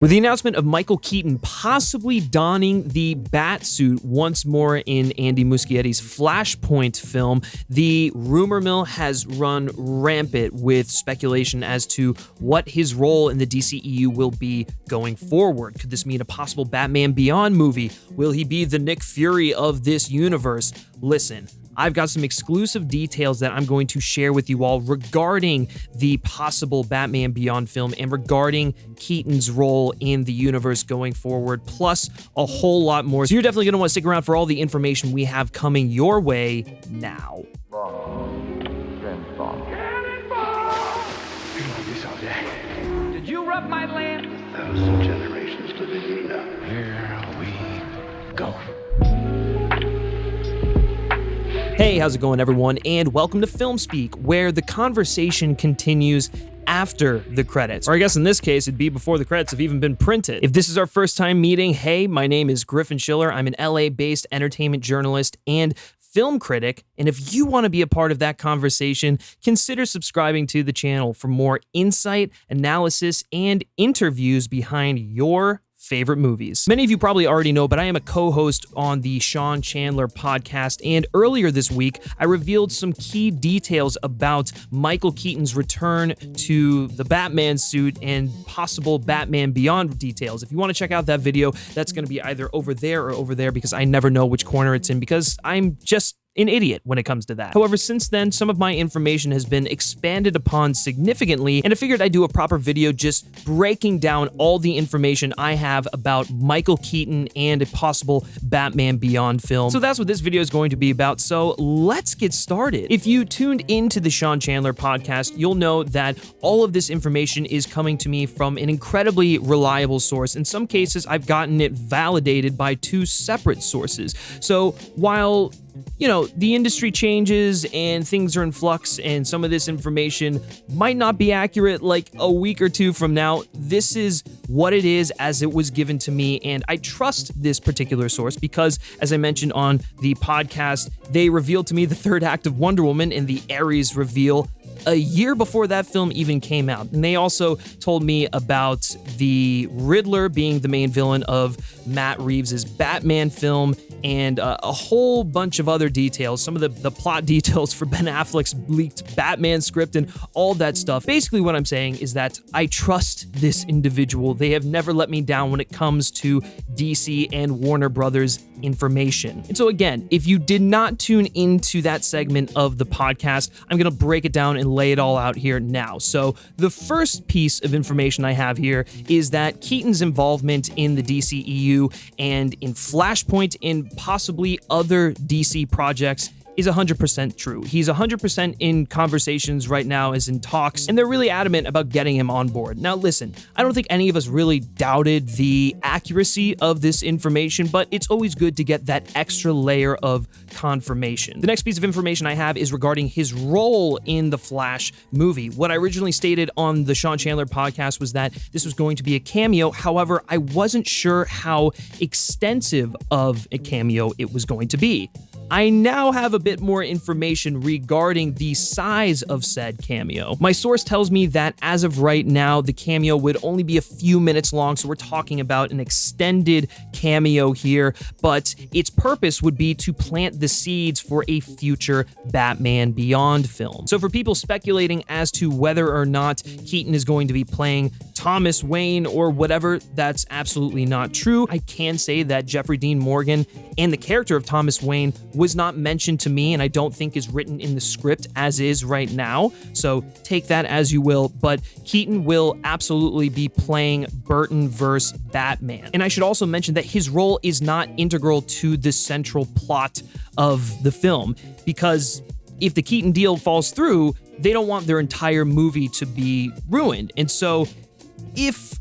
With the announcement of Michael Keaton possibly donning the Batsuit once more in Andy Muschietti's Flashpoint film, the rumor mill has run rampant with speculation as to what his role in the DCEU will be going forward. Could this mean a possible Batman Beyond movie? Will he be the Nick Furty of this universe? Listen, I've got some exclusive details that I'm going to share with you all regarding the possible Batman Beyond film and regarding Keaton's role in the universe going forward, plus a whole lot more. So you're definitely going to want to stick around for all the information we have coming your way now. Did you rub my lamp? 1,000 generations living you now. Here we go. Hey, how's it going, everyone? And welcome to FilmSpeak, where the conversation continues after the credits. Or I guess in this case, it'd be before the credits have even been printed. If this is our first time meeting, hey, my name is Griffin Schiller. I'm an LA-based entertainment journalist and film critic, and if you want to be a part of that conversation, consider subscribing to the channel for more insight, analysis, and interviews behind your favorite movies. Many of you probably already know, but I am a co-host on the Sean Chandler podcast, and earlier this week, I revealed some key details about Michael Keaton's return to the Batman suit and possible Batman Beyond details. If you want to check out that video, that's going to be either over there or over there because I never know which corner it's in because I'm just an idiot when it comes to that. However, since then, some of my information has been expanded upon significantly, and I figured I'd do a proper video just breaking down all the information I have about Michael Keaton and a possible Batman Beyond film. So that's what this video is going to be about, so let's get started. If you tuned into the Sean Chandler podcast, you'll know that all of this information is coming to me from an incredibly reliable source. In some cases, I've gotten it validated by two separate sources. So while the industry changes and things are in flux and some of this information might not be accurate like a week or two from now, this is what it is as it was given to me, and I trust this particular source because, as I mentioned on the podcast, they revealed to me the third act of Wonder Woman and the Ares reveal a year before that film even came out. And they also told me about the Riddler being the main villain of Matt Reeves' Batman film and a whole bunch of other details, some of the plot details for Ben Affleck's leaked Batman script and all that stuff. Basically what I'm saying is that I trust this individual. They have never let me down when it comes to DC and Warner Brothers information. And so again, if you did not tune into that segment of the podcast, I'm going to break it down and lay it all out here now. So the first piece of information I have here is that Keaton's involvement in the DCEU and in Flashpoint and possibly other DC projects is 100% true. He's 100% in conversations right now, as in talks, and they're really adamant about getting him on board. Now listen, I don't think any of us really doubted the accuracy of this information, but it's always good to get that extra layer of confirmation. The next piece of information I have is regarding his role in the Flash movie. What I originally stated on the Sean Chandler podcast was that this was going to be a cameo. However, I wasn't sure how extensive of a cameo it was going to be. I now have a bit more information regarding the size of said cameo. My source tells me that as of right now, the cameo would only be a few minutes long, so we're talking about an extended cameo here, but its purpose would be to plant the seeds for a future Batman Beyond film. So for people speculating as to whether or not Keaton is going to be playing Thomas Wayne or whatever, that's absolutely not true. I can say that Jeffrey Dean Morgan and the character of Thomas Wayne was not mentioned to me, and I don't think is written in the script as is right now, so take that as you will, but Keaton will absolutely be playing Burton versus Batman. And I should also mention that his role is not integral to the central plot of the film, because if the Keaton deal falls through, they don't want their entire movie to be ruined. And so if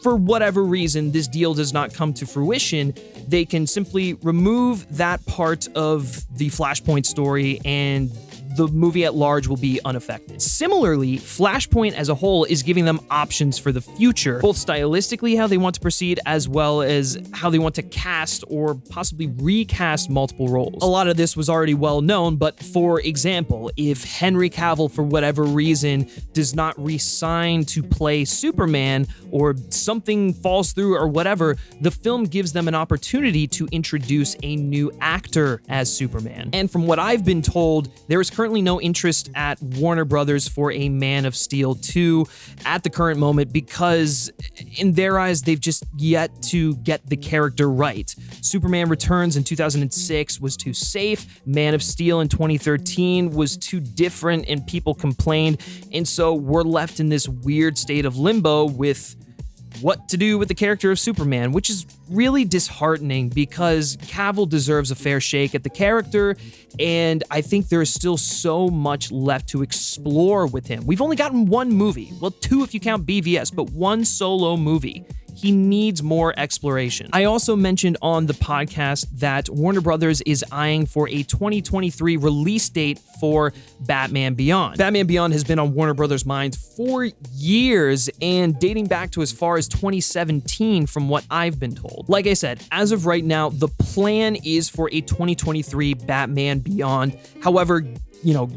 for whatever reason this deal does not come to fruition, they can simply remove that part of the Flashpoint story and the movie at large will be unaffected. Similarly, Flashpoint as a whole is giving them options for the future, both stylistically how they want to proceed as well as how they want to cast or possibly recast multiple roles. A lot of this was already well known, but for example, if Henry Cavill for whatever reason does not re-sign to play Superman or something falls through or whatever, the film gives them an opportunity to introduce a new actor as Superman. And from what I've been told, there is currently no interest at Warner Brothers for a Man of Steel 2 at the current moment because in their eyes, they've just yet to get the character right. Superman Returns in 2006 was too safe. Man of Steel in 2013 was too different and people complained. And so we're left in this weird state of limbo with what to do with the character of Superman, which is really disheartening because Cavill deserves a fair shake at the character, and I think there is still so much left to explore with him. We've only gotten one movie, well, two if you count BVS, but one solo movie. He needs more exploration. I also mentioned on the podcast that Warner Brothers is eyeing for a 2023 release date for Batman Beyond. Batman Beyond has been on Warner Brothers' mind for years and dating back to as far as 2017 from what I've been told. Like I said, as of right now, the plan is for a 2023 Batman Beyond. However,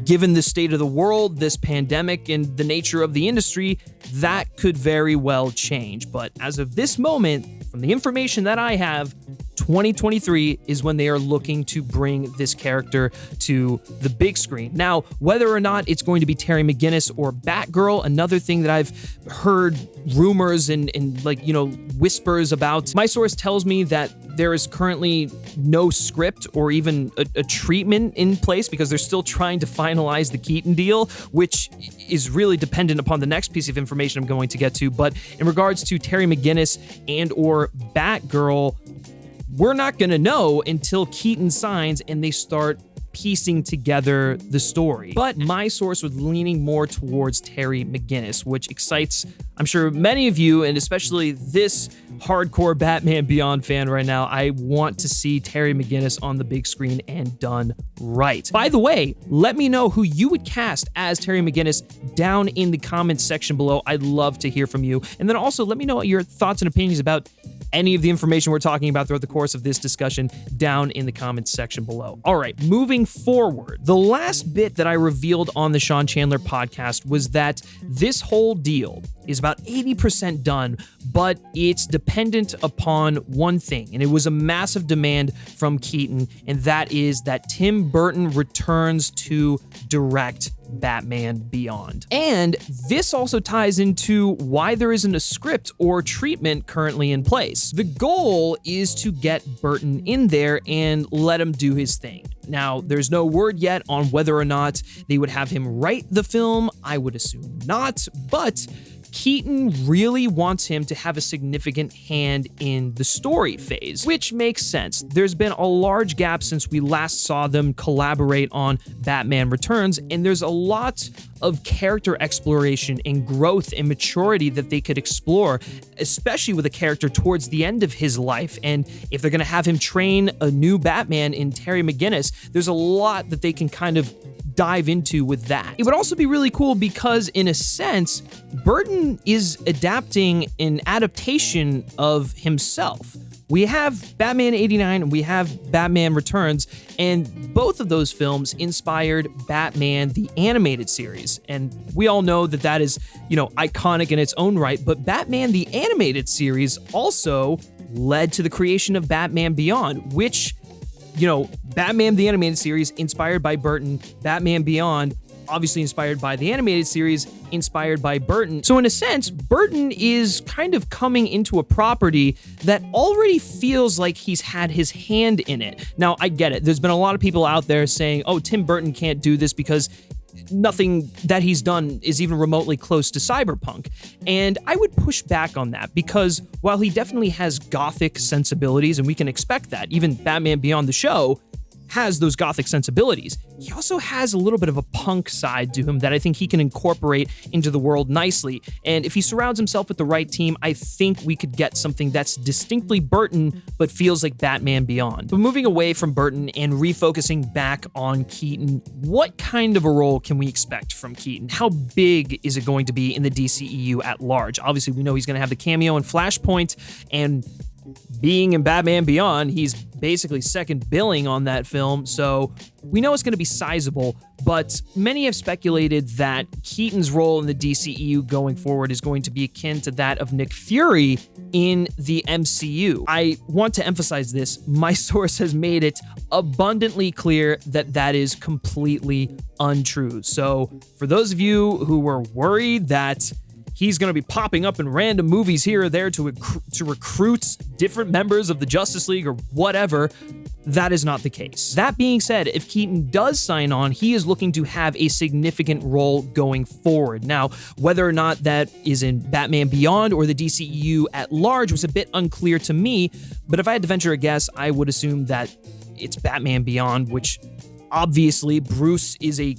given the state of the world, this pandemic, and the nature of the industry, that could very well change. But as of this moment, from the information that I have, 2023 is when they are looking to bring this character to the big screen. Now, whether or not it's going to be Terry McGinnis or Batgirl, another thing that I've heard rumors and whispers about, my source tells me that there is currently no script or even a treatment in place because they're still trying to finalize the Keaton deal, which is really dependent upon the next piece of information I'm going to get to. But in regards to Terry McGinnis and or Batgirl, we're not going to know until Keaton signs and they start piecing together the story. But my source was leaning more towards Terry McGinnis, which excites, I'm sure, many of you, and especially this hardcore Batman Beyond fan right now. I want to see Terry McGinnis on the big screen and done right. By the way, let me know who you would cast as Terry McGinnis down in the comments section below. I'd love to hear from you. And then also let me know your thoughts and opinions about any of the information we're talking about throughout the course of this discussion down in the comments section below. All right, moving forward, the last bit that I revealed on the Sean Chandler podcast was that this whole deal is about 80% done, but it's dependent upon one thing, and it was a massive demand from Keaton, and that is that Tim Burton returns to direct Batman Beyond. And this also ties into why there isn't a script or treatment currently in place. The goal is to get Burton in there and let him do his thing. Now, there's no word yet on whether or not they would have him write the film. I would assume not, but Keaton really wants him to have a significant hand in the story phase, which makes sense. There's been a large gap since we last saw them collaborate on Batman Returns, and there's a lot of character exploration and growth and maturity that they could explore, especially with a character towards the end of his life. And if they're going to have him train a new Batman in Terry McGinnis, there's a lot that they can kind of dive into with that. It would also be really cool because, in a sense, Burton is adapting an adaptation of himself. We have Batman 89 and we have Batman Returns, and both of those films inspired Batman the Animated Series. And we all know that that is, iconic in its own right, but Batman the Animated Series also led to the creation of Batman Beyond, which, Batman the Animated Series inspired by Burton, Batman Beyond obviously inspired by the animated series, inspired by Burton. So in a sense, Burton is kind of coming into a property that already feels like he's had his hand in it. Now, I get it. There's been a lot of people out there saying, oh, Tim Burton can't do this because nothing that he's done is even remotely close to Cyberpunk. And I would push back on that because while he definitely has gothic sensibilities, and we can expect that, even Batman Beyond the show has those gothic sensibilities, he also has a little bit of a punk side to him that I think he can incorporate into the world nicely. And if he surrounds himself with the right team, I think we could get something that's distinctly Burton, but feels like Batman Beyond. But moving away from Burton and refocusing back on Keaton, what kind of a role can we expect from Keaton? How big is it going to be in the DCEU at large? Obviously, we know he's going to have the cameo in Flashpoint, and being in Batman Beyond, he's basically second billing on that film, so we know it's going to be sizable, but many have speculated that Keaton's role in the DCEU going forward is going to be akin to that of Nick Fury in the MCU. I want to emphasize this. My source has made it abundantly clear that that is completely untrue. So for those of you who were worried that he's going to be popping up in random movies here or there to recruit different members of the Justice League or whatever, that is not the case. That being said, if Keaton does sign on, he is looking to have a significant role going forward. Now, whether or not that is in Batman Beyond or the DCEU at large was a bit unclear to me, but if I had to venture a guess, I would assume that it's Batman Beyond, which obviously Bruce is a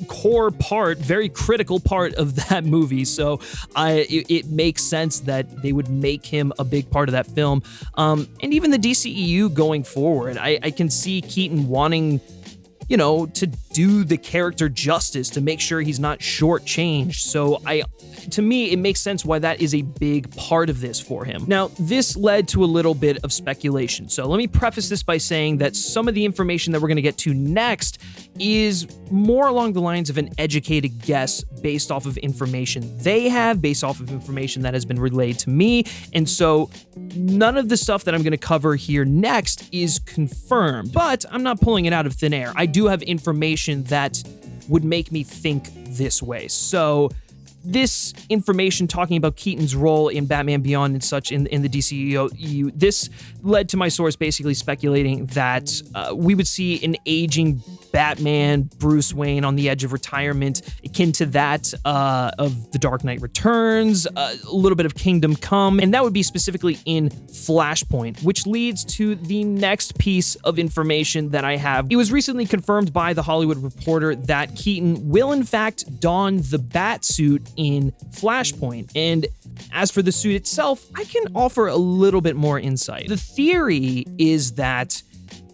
core part, very critical part of that movie, so it makes sense that they would make him a big part of that film. And even the DCEU going forward, I can see Keaton wanting, to do the character justice, to make sure he's not shortchanged. So to me, it makes sense why that is a big part of this for him. Now, this led to a little bit of speculation. So let me preface this by saying that some of the information that we're going to get to next is more along the lines of an educated guess based off of information they have, based off of information that has been relayed to me. And so none of the stuff that I'm going to cover here next is confirmed, but I'm not pulling it out of thin air. I do have information that would make me think this way. So this information talking about Keaton's role in Batman Beyond and such in the DCEU, this led to my source basically speculating that we would see an aging Batman, Bruce Wayne on the edge of retirement, akin to that of The Dark Knight Returns, a little bit of Kingdom Come, and that would be specifically in Flashpoint, which leads to the next piece of information that I have. It was recently confirmed by The Hollywood Reporter that Keaton will in fact don the Batsuit in Flashpoint, and as for the suit itself, I can offer a little bit more insight. The theory is that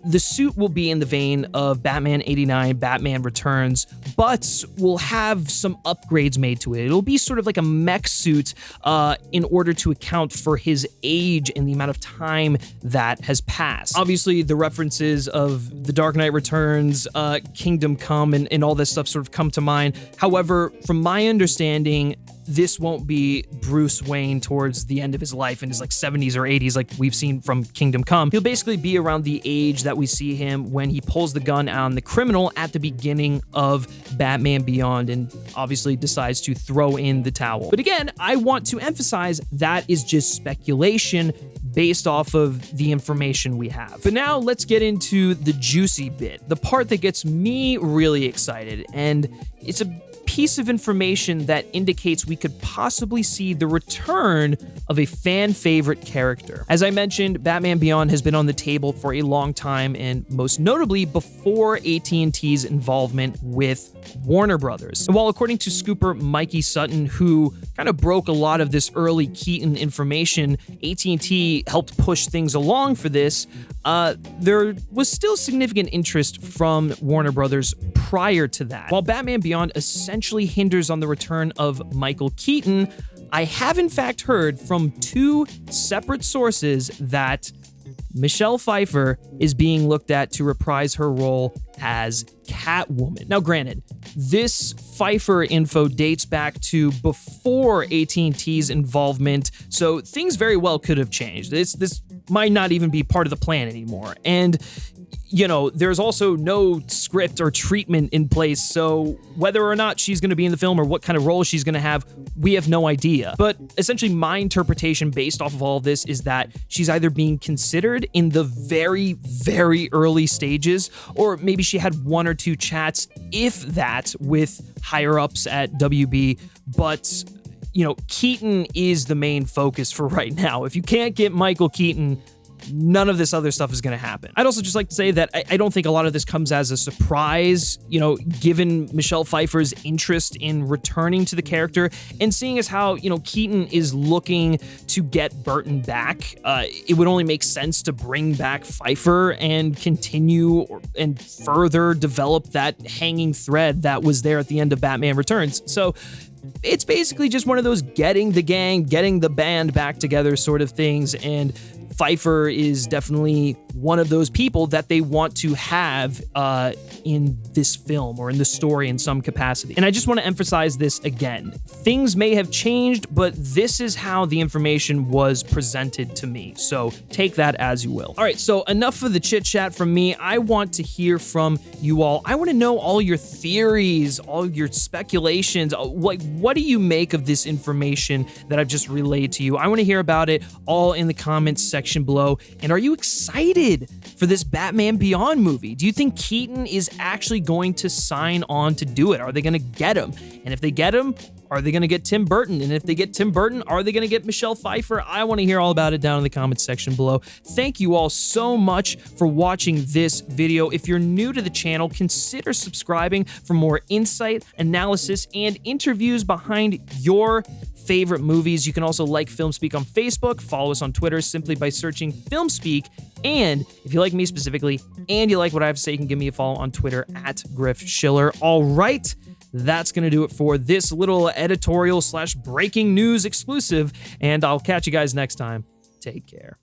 the suit will be in the vein of Batman 89, Batman Returns, but will have some upgrades made to it. It'll be sort of like a mech suit in order to account for his age and the amount of time that has passed. Obviously, the references of The Dark Knight Returns, Kingdom Come, and all this stuff sort of come to mind. However, from my understanding, this won't be Bruce Wayne towards the end of his life in his 70s or 80s like we've seen from Kingdom Come. He'll basically be around the age that we see him when he pulls the gun on the criminal at the beginning of Batman Beyond and obviously decides to throw in the towel. But again, I want to emphasize that is just speculation based off of the information we have. But now let's get into the juicy bit, the part that gets me really excited, and it's a piece of information that indicates we could possibly see the return of a fan favorite character. As I mentioned, Batman Beyond has been on the table for a long time, and most notably before AT&T's involvement with Warner Brothers. And while according to scooper Mikey Sutton, who kind of broke a lot of this early Keaton information, AT&T helped push things along for this, there was still significant interest from Warner Brothers prior to that. While Batman Beyond essentially hinders on the return of Michael Keaton, I have in fact heard from two separate sources that Michelle Pfeiffer is being looked at to reprise her role as Catwoman. Now, granted, this Pfeiffer info dates back to before AT&T's involvement, so things very well could have changed. This might not even be part of the plan anymore. And there's also no script or treatment in place, so whether or not she's going to be in the film or what kind of role she's going to have, we have no idea. But essentially, my interpretation based off of all of this is that she's either being considered in the very, very early stages, or maybe she had one or two chats, if that, with higher-ups at WB, but Keaton is the main focus for right now. If you can't get Michael Keaton, none of this other stuff is going to happen. I'd also just like to say that I don't think a lot of this comes as a surprise, given Michelle Pfeiffer's interest in returning to the character and seeing as how, Keaton is looking to get Burton back. It would only make sense to bring back Pfeiffer and continue and further develop that hanging thread that was there at the end of Batman Returns. So it's basically just one of those getting the gang, getting the band back together sort of things, and Pfeiffer is definitely one of those people that they want to have in this film or in the story in some capacity. And I just want to emphasize this again. Things may have changed, but this is how the information was presented to me. So take that as you will. All right, so enough of the chit chat from me. I want to hear from you all. I want to know all your theories, all your speculations. What do you make of this information that I've just relayed to you? I want to hear about it all in the comments section below. And are you excited for this Batman Beyond movie? Do you think Keaton is actually going to sign on to do it? Are they going to get him? And if they get him, are they going to get Tim Burton? And if they get Tim Burton, are they going to get Michelle Pfeiffer? I want to hear all about it down in the comments section below. Thank you all so much for watching this video. If you're new to the channel, consider subscribing for more insight, analysis, and interviews behind your favorite movies. You can also like FilmSpeak on Facebook, follow us on Twitter simply by searching FilmSpeak, and if you like me specifically and you like what I have to say, you can give me a follow on Twitter at Griff Schiller. All right, that's going to do it for this little editorial / breaking news exclusive, and I'll catch you guys next time. Take care.